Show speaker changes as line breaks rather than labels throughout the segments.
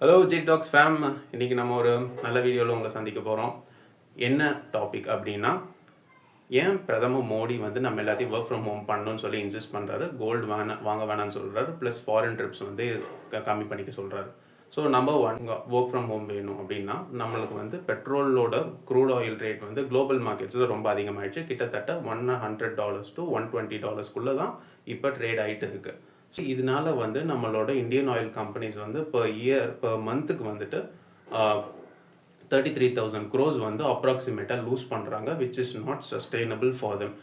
Hello ஜிடாக்ஸ் fame, இன்றைக்கி நம்ம ஒரு நல்ல வீடியோவில் உங்களை சந்திக்க போகிறோம். என்ன டாபிக் அப்படின்னா, ஏன் பிரதமர் மோடி வந்து நம்ம எல்லாத்தையும் ஒர்க் ஃப்ரம் ஹோம் பண்ணணும்னு சொல்லி இன்சிஸ்ட் பண்ணுறாரு, கோல்டு வாங்க வேணாம்னு சொல்கிறாரு, ப்ளஸ் ஃபாரின் ட்ரிப்ஸ் வந்து கம்மி பண்ணிக்க சொல்கிறாரு. So number one, work from home வேணும் அப்படின்னா நம்மளுக்கு வந்து பெட்ரோலோட க்ரூட் ஆயில் ரேட் வந்து குளோபல் மார்க்கெட்ஸில் ரொம்ப அதிகமாகிடுச்சு. கிட்டத்தட்ட $100 to $120 தான் இப்போ ட்ரேட் ஆகிட்டு இருக்குது. ஸோ இதனால வந்து நம்மளோட இந்தியன் ஆயில் கம்பெனிஸ் வந்து per மந்த்துக்கு வந்துட்டு 33,000 crores வந்து அப்ராக்சிமேட்டாக லூஸ் பண்ணுறாங்க, which is not sustainable for them.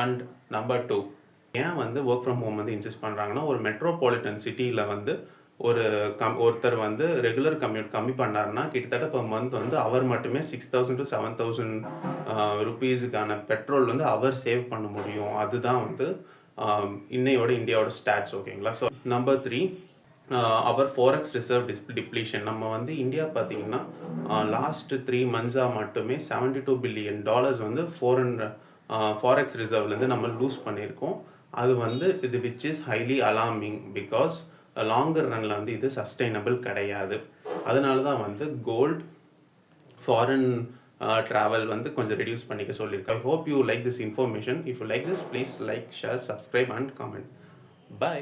And number two, ஏன் வந்து ஒர்க் ஃப்ரம் ஹோம் வந்து இன்சிஸ்ட் பண்ணுறாங்கன்னா, ஒரு மெட்ரோபாலிட்டன் சிட்டியில் வந்து ஒருத்தர் வந்து ரெகுலர் கம்யூட் கம்மி பண்ணாருன்னா கிட்டத்தட்ட per மந்த் வந்து அவர் மட்டுமே 6,000 to 7,000 ருபீஸுக்கான பெட்ரோல் வந்து அவர் சேவ் பண்ண முடியும். அதுதான் வந்து இன்னையோட இந்தியாவோட ஸ்டாட்ஸ். ஓகேங்களா? ஸோ நம்பர் த்ரீ, அவர் ஃபாரெக்ஸ் ரிசர்வ் டிப்ளீஷன். நம்ம வந்து இந்தியா பார்த்தீங்கன்னா லாஸ்ட் 3 months மட்டுமே $72 billion வந்து ஃபாரெக்ஸ் ரிசர்வ்லேருந்து நம்ம லூஸ் பண்ணியிருக்கோம். அது வந்து இது which is highly alarming, because longer Ranil வந்து இது சஸ்டைனபிள் கிடையாது. அதனால தான் வந்து கோல்ட் ஃபாரின் travel வந்து கொஞ்சம் ரெடியூஸ் பண்ணிக்க சொல்லியிருக்கேன். I hope you like this information. If you like this, please like, share, subscribe and comment. Bye.